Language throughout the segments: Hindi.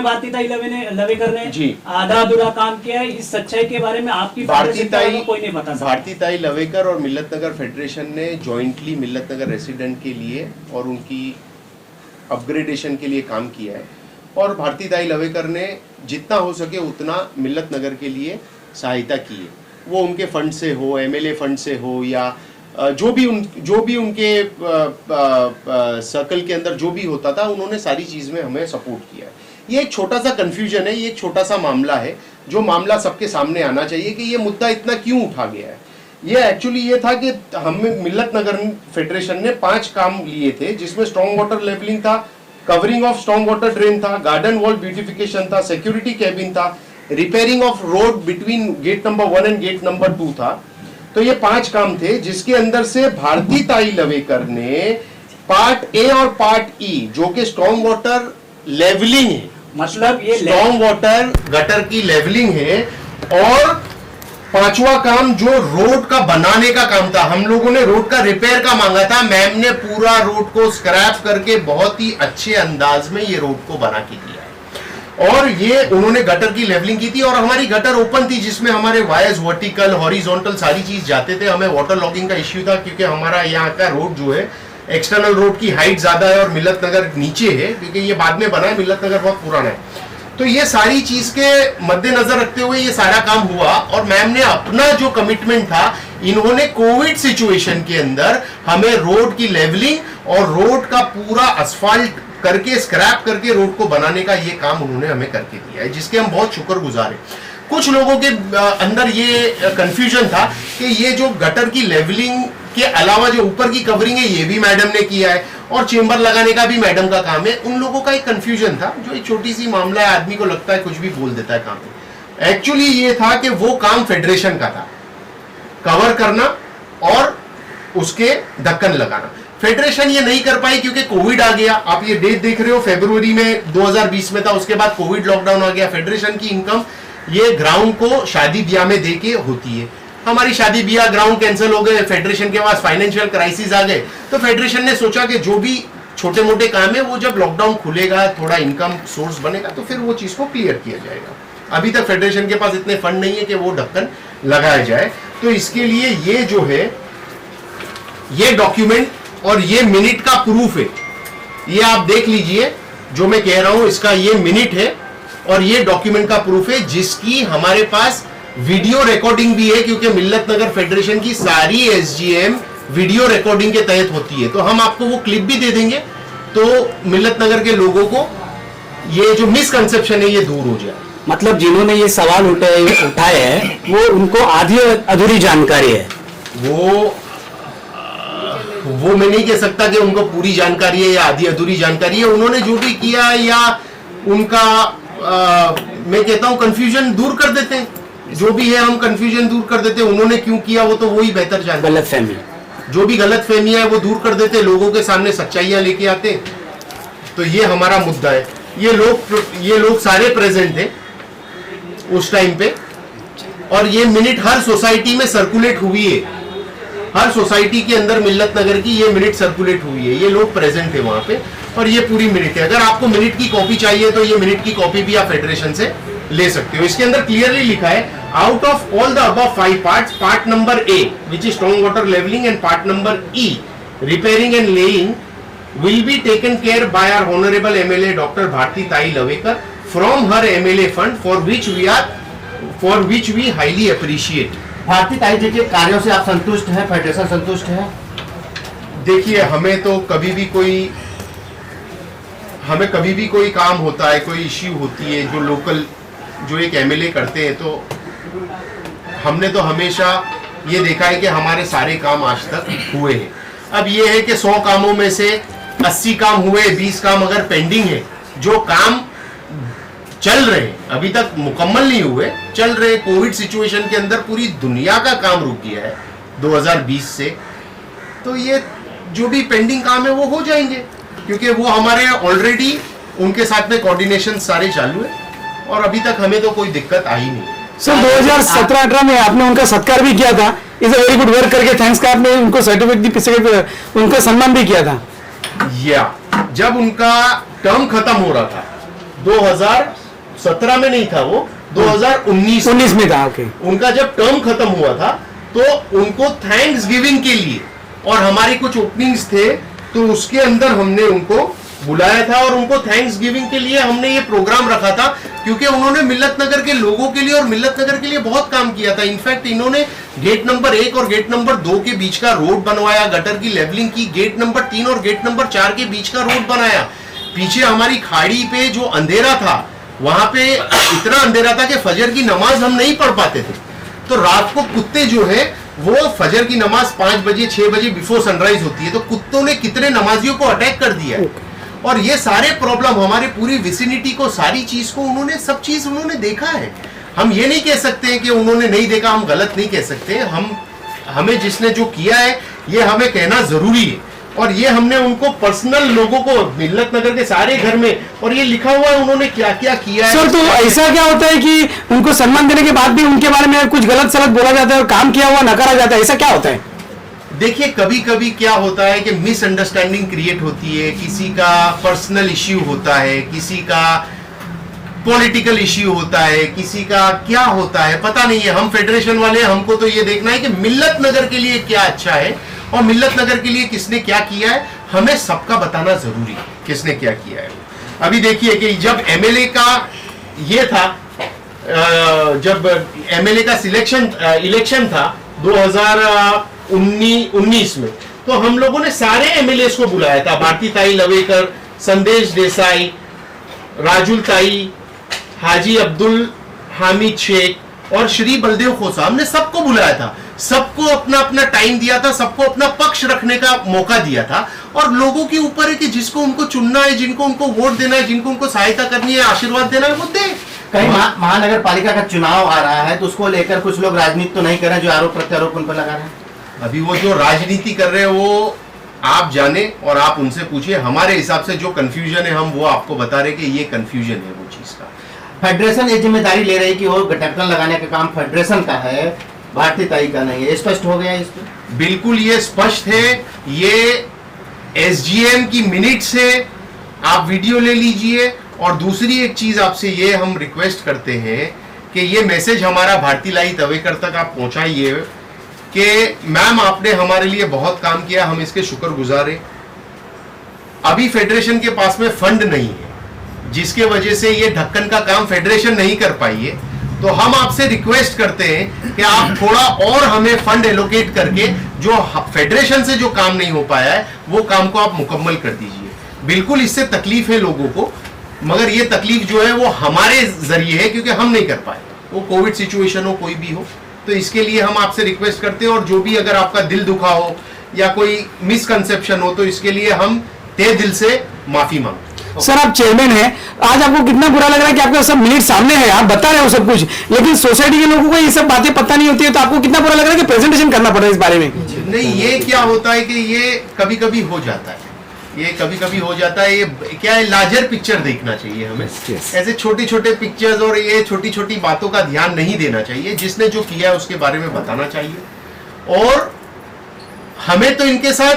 भारतीताई लवेकर ने जी आधा अधूरा काम किया है, इस सच्चाई के बारे में आपकी भारतीताई कोई नहीं बता सकता। भारतीताई लवेकर और मिल्लत नगर फेडरेशन ने जॉइंटली मिल्लत नगर रेसिडेंट के लिए और उनकी अपग्रेडेशन के लिए काम किया है, और भारतीताई लवेकर ने जितना हो सके उतना मिल्लत नगर के लिए सहायता की है। वो उनके फंड से हो, एमएलए फंड से हो, या जो भी उनके सर्कल के अंदर जो भी होता था, उन्होंने सारी चीज़ में हमें सपोर्ट किया है। ये एक छोटा सा कंफ्यूजन है, ये एक छोटा सा मामला है जो मामला सबके सामने आना चाहिए कि ये मुद्दा इतना क्यों उठा गया है। ये एक्चुअली ये था कि हमें मिल्लत नगर फेडरेशन ने 5 काम लिए थे, जिसमें स्ट्रॉन्ग वाटर लेवलिंग था, covering of strong water drain था, गार्डन वॉल ब्यूटिफिकेशन था, सिक्योरिटी कैबिन था, repairing of road between gate number 1 and gate number 2 था। तो ये 5 काम थे, जिसके अंदर से भारतीताई लवेकर ने पार्ट ए और पार्ट ई, जो कि स्ट्रॉन्ग वाटर लेवलिंग है, मतलब ये स्ट्रॉन्ग वाटर गटर की लेवलिंग है, और 5वां काम जो रोड का बनाने का काम था, हम लोगों ने रोड का रिपेयर का मांगा था, मैम ने पूरा रोड को स्क्रैप करके बहुत ही अच्छे अंदाज में ये रोड को बना के दिया है। और ये उन्होंने गटर की लेवलिंग की थी, और हमारी गटर ओपन थी, जिसमें हमारे वायर्स वर्टिकल हॉरिजॉन्टल सारी चीज जाते थे। हमें वाटर लॉगिंग का इश्यू था, क्योंकि हमारा यहाँ का रोड जो है एक्सटर्नल रोड की हाइट ज्यादा है और मिल्लत नगर नीचे है, क्योंकि ये बाद में बना है, मिल्लत नगर बहुत पुराना है। तो ये सारी चीज के मद्देनजर रखते हुए ये सारा काम हुआ, और मैम ने अपना जो कमिटमेंट था, इन्होंने कोविड सिचुएशन के अंदर हमें रोड की लेवलिंग और रोड का पूरा असफाल्ट करके स्क्रैप करके रोड को बनाने का ये काम उन्होंने हमें करके दिया है, जिसके हम बहुत शुक्रगुजार हैं। कुछ लोगों के अंदर ये कंफ्यूजन था कि ये जो गटर की लेवलिंग के अलावा जो ऊपर की कवरिंग है, ये भी मैडम ने किया है, और चेंबर लगाने का भी मैडम का काम है। उन लोगों का एक कंफ्यूजन था, जो एक छोटी सी मामला है, आदमी को लगता है कुछ भी बोल देता है काम में। एक्चुअली ये था कि वो काम फेडरेशन का था, कवर करना और उसके ढक्कन लगाना। फेडरेशन ये नहीं कर पाई क्योंकि कोविड आ गया। आप ये डेट देख रहे हो, फरवरी में 2020 में था, उसके बाद कोविड लॉकडाउन आ गया। फेडरेशन की इनकम ये ग्राउंड को शादी ब्याह में देके होती है। हमारी शादी ब्याह ग्राउंड कैंसिल हो गए, फेडरेशन के पास फाइनेंशियल क्राइसिस आ गए, तो फेडरेशन ने सोचा कि जो भी छोटे मोटे काम है वो जब लॉकडाउन खुलेगा, थोड़ा इनकम सोर्स बनेगा, तो फिर वो चीज को क्लियर किया जाएगा। अभी तक फेडरेशन के पास इतने फंड नहीं है कि वो ढक्कन लगाया जाए, तो इसके लिए ये जो है ये डॉक्यूमेंट और ये मिनट का प्रूफ है, ये आप देख लीजिए। जो मैं कह रहा हूं इसका ये मिनट है और ये डॉक्यूमेंट का प्रूफ है, जिसकी हमारे पास वीडियो रिकॉर्डिंग भी है, क्योंकि मिल्लत नगर फेडरेशन की सारी एसजीएम वीडियो रिकॉर्डिंग के तहत होती है। तो हम आपको वो क्लिप भी दे देंगे, तो मिल्लत नगर के लोगों को ये जो मिसकंसेप्शन है ये दूर हो जाए। मतलब जिन्होंने ये सवाल उठाए हैं वो उनको आधी अधूरी जानकारी है। वो मैं नहीं कह सकता कि उनको पूरी जानकारी है या आधी अधूरी जानकारी है। उन्होंने जो भी किया या उनका मैं कहता हूं कंफ्यूजन दूर कर देते हैं, जो भी है हम कंफ्यूजन दूर कर देते हैं। उन्होंने क्यों किया वो तो वही बेहतर जानते हैं। गलतफहमी, जो भी गलतफहमी है वो दूर कर देते, लोगों के सामने सच्चाइयां लेके आते। तो ये हमारा मुद्दा है। ये लोग सारे प्रेजेंट थे उस टाइम पे, और ये मिनट हर सोसाइटी में सर्कुलेट हुई है। हर सोसाइटी के अंदर मिल्लत नगर की ये मिनट सर्कुलेट हुई है, ये लोग प्रेजेंट है वहां पे, और ये पूरी मिनट है। अगर आपको मिनट की कॉपी चाहिए तो ये मिनट की कॉपी भी आप फेडरेशन से ले सकते हो। इसके अंदर क्लियरली लिखा है, out of all the above 5 parts, part number A which is strong water levelling and part number E repairing and laying will be taken care by our honorable MLA Dr. Bharti Tai Lavekar from her MLA fund, for which we highly appreciate. Bharti Tai ji के कार्यों से आप संतुष्ट हैं? फेडरेशन संतुष्ट है? देखिए, हमें कभी भी कोई काम होता है, कोई इश्यू होती है जो लोकल जो एक MLA करते हैं, तो हमने तो हमेशा ये देखा है कि हमारे सारे काम आज तक हुए हैं। अब ये है कि 100 कामों में से 80 काम हुए, 20 काम अगर पेंडिंग है, जो काम चल रहे अभी तक मुकम्मल नहीं हुए, चल रहे। कोविड सिचुएशन के अंदर पूरी दुनिया का काम रुक गया है 2020 से, तो ये जो भी पेंडिंग काम है वो हो जाएंगे, क्योंकि वो हमारे ऑलरेडी उनके साथ में कोऑर्डिनेशन सारे चालू है, और अभी तक हमें तो कोई दिक्कत आई नहीं। सर 2017-18 में आपने उनका सत्कार भी किया था, is a very good work करके थैंक्स का आपने उनको सर्टिफिकेट, उनका सम्मान भी किया था। या जब उनका टर्म खत्म हो रहा था 2017 में नहीं था, वो 2019 19 में था। ओके, उनका जब टर्म खत्म हुआ था तो उनको थैंक्स गिविंग के लिए और हमारे कुछ ओपनिंग्स थे तो उसके अंदर हमने उनको बुलाया था और उनको थैंक्स गिविंग के लिए हमने ये प्रोग्राम रखा था, क्योंकि उन्होंने मिल्लत नगर के लोगों के लिए और मिल्लत नगर के लिए बहुत काम किया था। इनफैक्ट इन्होंने गेट नंबर 1 और गेट नंबर 2 के बीच का रोड बनवाया, गटर की लेवलिंग की, गेट नंबर 3 और गेट नंबर 4 के बीच का रोड बनाया। पीछे हमारी खाड़ी पे जो अंधेरा था, वहां पे इतना अंधेरा था कि फजर की नमाज हम नहीं पढ़ पाते थे, तो रात को कुत्ते जो है वो फजर की नमाज 5 बजे 6 बजे बिफोर सनराइज होती है, तो कुत्तों ने कितने नमाजियों को अटैक कर दिया है। और ये सारे प्रॉब्लम हमारे पूरी विसिनिटी को, सारी चीज को उन्होंने, सब चीज उन्होंने देखा है। हम ये नहीं कह सकते कि उन्होंने नहीं देखा, हम गलत नहीं कह सकते। हमें जिसने जो किया है ये हमें कहना जरूरी है, और ये हमने उनको पर्सनल लोगों को मिल्लत नगर के सारे घर में, और ये लिखा हुआ है उन्होंने क्या क्या किया है। सर तो ऐसा क्या होता है कि उनको सम्मान देने के बाद भी उनके बारे में कुछ गलत सलत बोला जाता है और काम किया हुआ नकारा जाता है, ऐसा क्या होता है? देखिए, कभी कभी क्या होता है कि मिसअंडरस्टैंडिंग क्रिएट होती है, किसी का पर्सनल इश्यू होता है, किसी का पॉलिटिकल इश्यू होता है, किसी का क्या होता है पता नहीं है। हम फेडरेशन वाले, हमको तो ये देखना है कि मिल्लत नगर के लिए क्या अच्छा है और मिल्लत नगर के लिए किसने क्या किया है, हमें सबका बताना जरूरी है किसने क्या किया है। अभी देखिए कि जब एमएलए का ये था, जब एमएलए का इलेक्शन था 2019 में, तो हम लोगों ने सारे एमएलए को बुलाया था, भारती ताई लवेकर, संदेश देसाई, राजुल ताई, हाजी अब्दुल हामिद शेख और श्री बलदेव खोसा, हमने सबको बुलाया था, सबको अपना अपना टाइम दिया था, सबको अपना पक्ष रखने का मौका दिया था। और लोगों के ऊपर है कि जिसको उनको चुनना है, जिनको उनको वोट देना है, जिनको उनको सहायता करनी है, आशीर्वाद देना है, वो दे। कहीं महानगर पालिका का चुनाव आ रहा है तो उसको लेकर कुछ लोग राजनीति तो नहीं कर रहे, जो आरोप प्रत्यारोप उन पर लगा रहे हैं। अभी वो जो राजनीति कर रहे हैं वो आप जाने और आप उनसे पूछिए। हमारे हिसाब से जो कंफ्यूजन है हम वो आपको बता रहे कि ये कंफ्यूजन है वो चीज का। फेडरेशन ये जिम्मेदारी ले रही कि वो ढक्कन लगाने का काम फेडरेशन का है, भारतीय ताई का नहीं है, स्पष्ट हो गया इस पर? बिल्कुल ये स्पष्ट है, ये एसजीएम की मिनट्स है, आप वीडियो ले लीजिए। और दूसरी एक चीज आपसे ये हम रिक्वेस्ट करते हैं कि ये मैसेज हमारा भारती लाई तवेकर तक आप पहुंचाइए कि मैम आपने हमारे लिए बहुत काम किया, हम इसके शुक्रगुजार हैं। अभी फेडरेशन के पास में फंड नहीं है, जिसके वजह से ये ढक्कन का काम फेडरेशन नहीं कर पाई है, तो हम आपसे रिक्वेस्ट करते हैं कि आप थोड़ा और हमें फंड एलोकेट करके जो फेडरेशन से जो काम नहीं हो पाया है वो काम को आप मुकम्मल कर दीजिए। बिल्कुल इससे तकलीफ है लोगों को, मगर ये तकलीफ जो है वो हमारे जरिए है, क्योंकि हम नहीं कर पाए, वो कोविड सिचुएशन हो कोई भी हो, तो इसके लिए हम आपसे रिक्वेस्ट करते हैं। और जो भी अगर आपका दिल दुखा हो या कोई मिसकंसेप्शन हो तो इसके लिए हम तहे दिल से माफी मांगते हैं। सर आप चेयरमैन हैं, आज आपको कितना बुरा लग रहा है कि आपका सब मिनट सामने है, आप बता रहे हो सब कुछ, लेकिन सोसाइटी के लोगों को ये सब बातें पता नहीं होती है, तो आपको कितना बुरा लग रहा है कि प्रेजेंटेशन करना पड़ रहा है इस बारे में? नहीं, ये क्या होता है कि ये कभी कभी हो जाता है, ये कभी कभी हो जाता है। ये क्या है, लार्जर पिक्चर देखना चाहिए हमें। ऐसे छोटे छोटे पिक्चर्स और ये छोटी छोटी बातों का ध्यान नहीं देना चाहिए। जिसने जो किया है उसके बारे में बताना चाहिए, और हमें तो इनके साथ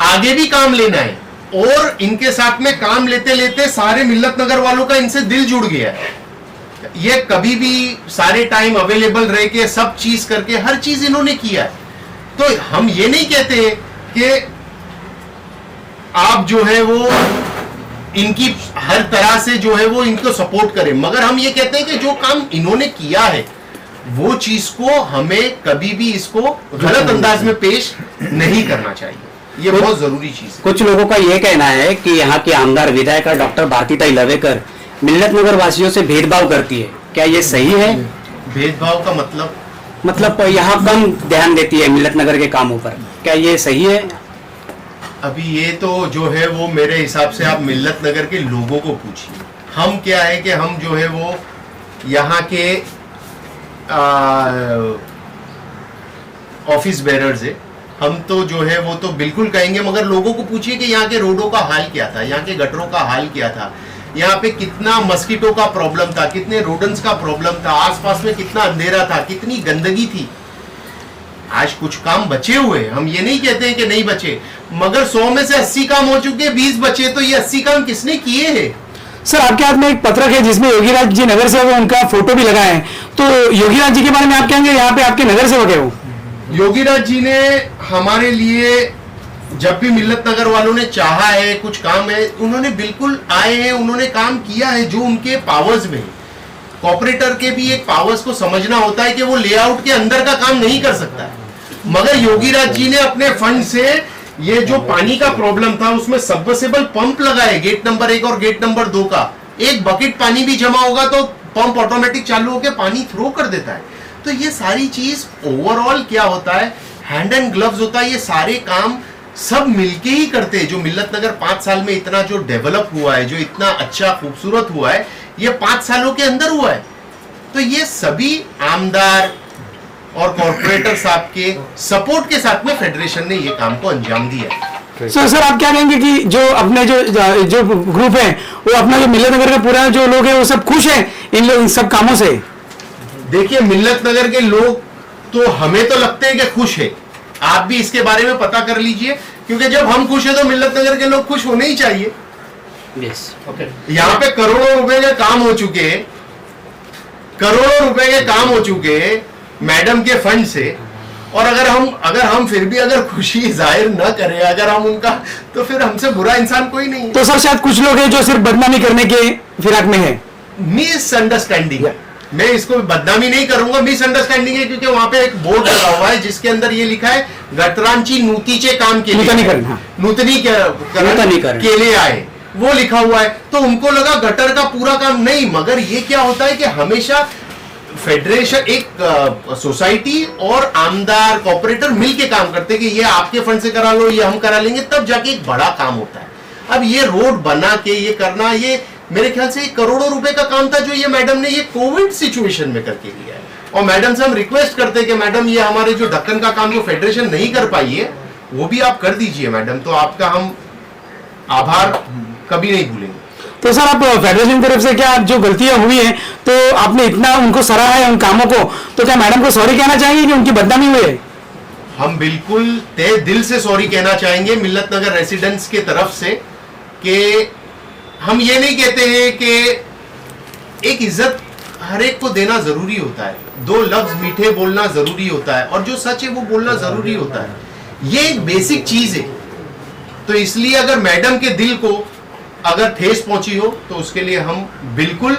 आगे भी काम लेना है, और इनके साथ में काम लेते लेते सारे मिल्लत नगर वालों का इनसे दिल जुड़ गया है। ये कभी भी सारे टाइम अवेलेबल रह के सब चीज करके हर चीज इन्होंने किया है। तो हम ये नहीं कहते कि आप जो है वो इनकी हर तरह से जो है वो इनको सपोर्ट करें, मगर हम ये कहते हैं कि जो काम इन्होंने किया है वो चीज को हमें कभी भी इसको गलत अंदाज में पेश नहीं करना चाहिए। ये बहुत जरूरी चीज है। कुछ लोगों का ये कहना है कि यहाँ की आमदार विधायिका डॉक्टर भारती ताई लवेकर मिल्लत नगर वासियों से भेदभाव करती है, क्या ये सही है? भेदभाव का मतलब यहाँ कम ध्यान देती है मिल्लत नगर के कामों पर, क्या ये सही है? अभी ये तो जो है वो मेरे हिसाब से आप मिल्लत नगर के लोगों को पूछिए। हम क्या है कि हम जो है वो यहाँ के ऑफिस बेरर्स है, हम तो जो है वो तो बिल्कुल कहेंगे, मगर लोगों को पूछिए कि यहाँ के रोडों का हाल क्या था, यहाँ के गटरों का हाल क्या था, यहाँ पे कितना मस्कीटो का प्रॉब्लम था, कितने रोडेंट्स का प्रॉब्लम था, आसपास में कितना अंधेरा था, कितनी गंदगी थी। आज कुछ काम बचे हुए, हम ये नहीं कहते हैं कि नहीं बचे, मगर 100 में से 80 काम हो चुके, 20 बचे, तो ये 80 काम किसने किए हैं? सर आपके हाथ में एक पत्रक है जिसमें योगीराज जी नगर सेवक है, उनका फोटो भी लगा है, तो योगीराज जी के बारे में आप कहेंगे यहाँ पे आपके नगर सेवक है वो? योगीराज जी ने हमारे लिए जब भी मिल्लत नगर वालों ने चाहा है, कुछ काम है, उन्होंने बिल्कुल आए हैं, उन्होंने काम किया है जो उनके पावर्स में है। कॉर्पोरेटर के भी एक पावर्स को समझना होता है कि वो लेआउट के अंदर का काम नहीं कर सकता है, मगर योगीराज जी ने अपने फंड से ये जो पानी का प्रॉब्लम था उसमें सबमर्सिबल पंप लगाए, गेट नंबर 1 और गेट नंबर 2 का। एक बकेट पानी भी जमा होगा तो पंप ऑटोमेटिक चालू होकर पानी थ्रो कर देता है। तो ये सारी चीज ओवरऑल क्या होता है, हैंड एंड ग्लव्स होता है, ये सारे काम सब मिलके ही करते हैं। जो मिल्लत नगर 5 साल में इतना जो डेवलप हुआ है, जो इतना अच्छा खूबसूरत हुआ है, ये 5 सालों के अंदर हुआ है। तो ये सभी आमदार और कॉर्पोरेटर साहब के सपोर्ट के साथ में फेडरेशन ने ये काम को अंजाम दिया है। सर आप क्या कहेंगे कि जो अपने जो ग्रुप है वो अपना जो मिल्लत नगर का पूरा जो लोग है वो सब खुश है इन सब कामों से? देखिए, मिल्लत नगर के लोग तो हमें तो लगते हैं कि खुश है। आप भी इसके बारे में पता कर लीजिए, क्योंकि जब हम खुश है तो मिल्लत नगर के लोग खुश होने ही चाहिए। Yes, okay. यहाँ पे करोड़ों रुपए के काम हो चुके हैं, करोड़ों रुपए के काम हो चुके हैं मैडम के फंड से, और अगर हम फिर भी अगर खुशी जाहिर न करें, अगर हम उनका, तो फिर हमसे बुरा इंसान कोई नहीं है। तो सर शायद कुछ लोग हैं जो सिर्फ बदनामी करने के फिराक में है। मिसअंडरस्टैंडिंग, मैं इसको बदनामी नहीं करूंगा, मिसअंडरस्टैंडिंग है, क्योंकि वहां पे एक बोर्ड लगा हुआ है जिसके अंदर ये लिखा है गटरांची नूतीचे काम के लिए, नूतनीकरण के लिए आए, वो लिखा हुआ है। तो उनको लगा गटर का पूरा काम नहीं, मगर ये क्या होता है कि हमेशा फेडरेशन, एक सोसाइटी और आमदार कॉर्पोरेटर मिलके काम करते हैं कि ये आपके फंड से करा लो, ये हम करा लेंगे, तब जाके एक बड़ा काम होता है। अब ये रोड बना के ये करना, ये मेरे ख्याल से करोड़ों रुपए का काम था जो ये मैडम ने ये कोविड सिचुएशन में करके लिया है। और मैडम से हम रिक्वेस्ट करते हैं कि मैडम ये हमारे जो ढक्कन का काम जो फेडरेशन नहीं कर पाई है वो भी आप कर दीजिए मैडम, तो आपका हम आभार कभी नहीं भूलेंगे। तो सर आप फेडरेशन की तरफ से क्या जो गलतियां हुई हैं तो आपने इतना उनको सराहा है उन कामों को, तो क्या मैडम को सॉरी कहना चाहेंगे कि उनकी बदनामी हुई है? हम बिल्कुल तहे दिल से सॉरी कहना चाहेंगे मिल्लत नगर रेसिडेंट्स के तरफ से, कि हम ये नहीं कहते हैं कि एक इज्जत हर एक को देना जरूरी होता है, 2 लफ्ज मीठे बोलना जरूरी होता है, और जो सच है वो बोलना जरूरी होता है, ये एक बेसिक चीज है। तो इसलिए अगर मैडम के दिल को अगर ठेस पहुंची हो तो उसके लिए हम बिल्कुल,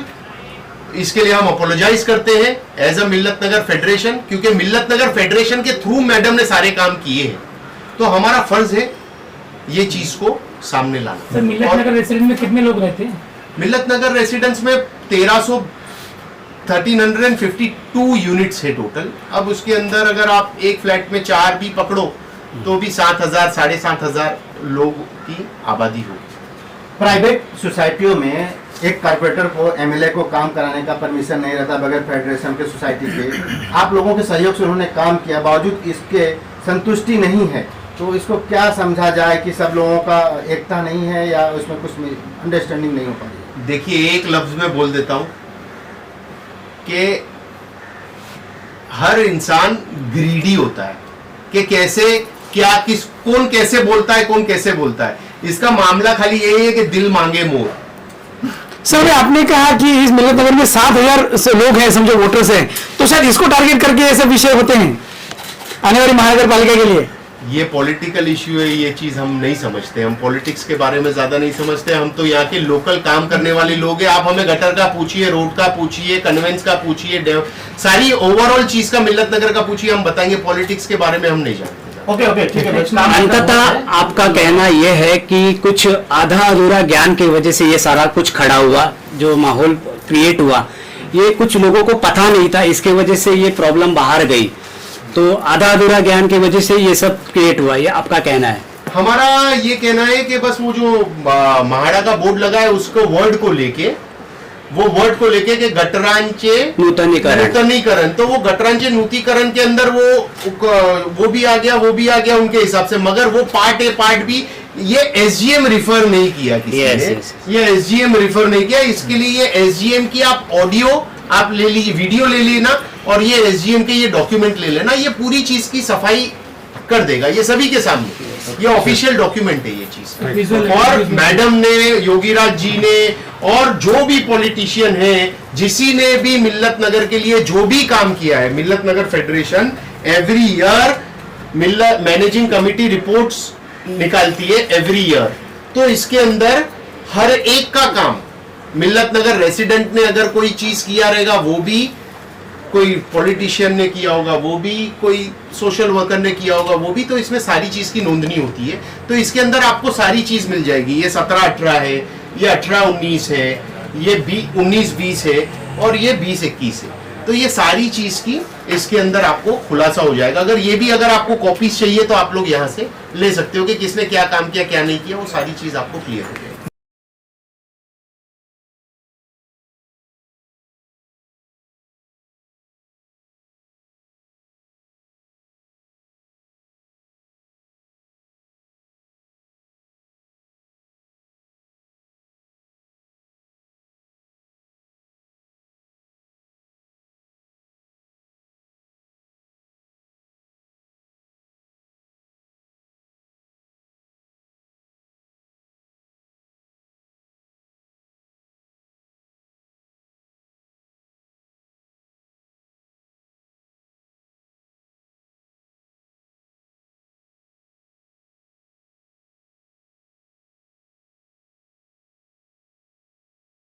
इसके लिए हम अपोलोजाइज करते हैं as a Millat Nagar federation, क्योंकि मिल्लत नगर फेडरेशन के थ्रू मैडम ने सारे काम किए हैं, तो हमारा फर्ज है ये चीज को सामने लाना। सर मिल्लत नगर रेसिडेंट में कितने लोग रहते हैं? मिल्लत नगर रेसिडेंट्स में 1352 यूनिट्स है टोटल। अब उसके अंदर अगर आप एक फ्लैट में 4 भी पकड़ो तो भी 7,000 7,500 लोग की आबादी होगी। प्राइवेट सोसाइटियों में एक कारपोरेटर को, एमएलए को काम कराने का परमिशन नहीं रहता बगैर फेडरेशन के, सोसाइटी के। आप लोगों के सहयोग से उन्होंने काम किया, बावजूद इसके संतुष्टि नहीं है, तो इसको क्या समझा जाए कि सब लोगों का एकता नहीं है या उसमें कुछ अंडरस्टैंडिंग नहीं हो पा रही? देखिए, एक लफ्ज में बोल देता हूं कि हर इंसान ग्रीडी होता है, कि कैसे क्या कौन कैसे बोलता है, कौन कैसे बोलता है। इसका मामला खाली यही है कि दिल मांगे मोर। सर आपने कहा कि इस मिल्लत नगर में 7,000 से लोग हैं, समझो वोटर्स हैं, तो शायद इसको टारगेट करके ऐसे विषय होते हैं आने वाली महानगर पालिका के लिए? ये पॉलिटिकल इश्यू है, ये चीज हम नहीं समझते, हम पॉलिटिक्स के बारे में ज्यादा नहीं समझते। हम तो यहाँ के लोकल काम करने वाले लोग हैं। आप हमें गटर का पूछिए, रोड का पूछिए, कन्वेंस का पूछिए, सारी ओवरऑल चीज का मिल्लत नगर का पूछिए, हम बताएंगे। पॉलिटिक्स के बारे में हम नहीं जानते। ओके ठीक है। अंततः आपका कहना यह है कि कुछ आधा अधूरा ज्ञान की वजह से ये सारा कुछ खड़ा हुआ, जो माहौल क्रिएट हुआ, ये कुछ लोगों को पता नहीं था, इसके वजह से ये प्रॉब्लम बाहर गई, तो आधा अधूरा ज्ञान की वजह से ये सब क्रिएट हुआ, ये आपका कहना है? हमारा ये कहना है कि बस वो जो महाड़ा का बोर्ड लगा है उसको वर्ड को लेके कि गटरांचे नूतनीकरण, तो वो गटरांचे नूतनीकरण के अंदर वो भी आ गया उनके हिसाब से, मगर वो पार्ट ए पार्ट बी ये एसजीएम रिफर नहीं किया किसी ने। ये एसजीएम रिफर नहीं किया, इसके लिए ये एसजीएम की आप ऑडियो आप ले लीजिए, वीडियो ले लेना, और ये एसजीएम के ये डॉक्यूमेंट ले लेना, ये पूरी चीज की सफाई कर देगा, ये सभी के सामने। ये ऑफिशियल डॉक्यूमेंट है ये चीज। Visual- और visual- मैडम ने, योगीराज जी ने और जो भी पॉलिटिशियन है, जिसी ने भी मिल्लत नगर के लिए जो भी काम किया है, मिल्लत नगर फेडरेशन एवरी ईयर मिल्लत मैनेजिंग कमिटी रिपोर्ट्स निकालती है एवरी ईयर। तो इसके अंदर हर एक का काम, मिल्लत नगर रेसिडेंट ने अगर कोई चीज किया रहेगा वो भी, कोई पॉलिटिशियन ने किया होगा वो भी, कोई सोशल वर्कर ने किया होगा वो भी, तो इसमें सारी चीज की नोंदनी होती है। तो इसके अंदर आपको सारी चीज मिल जाएगी। ये 17-18 है, ये 18-19 है, ये 19-20 है और ये 20-21 है। तो ये सारी चीज की इसके अंदर आपको खुलासा हो जाएगा। अगर ये भी अगर आपको कॉपीज चाहिए तो आप लोग यहाँ से ले सकते हो कि किसने क्या काम किया क्या नहीं किया, वो सारी चीज आपको क्लियर हो जाएगी।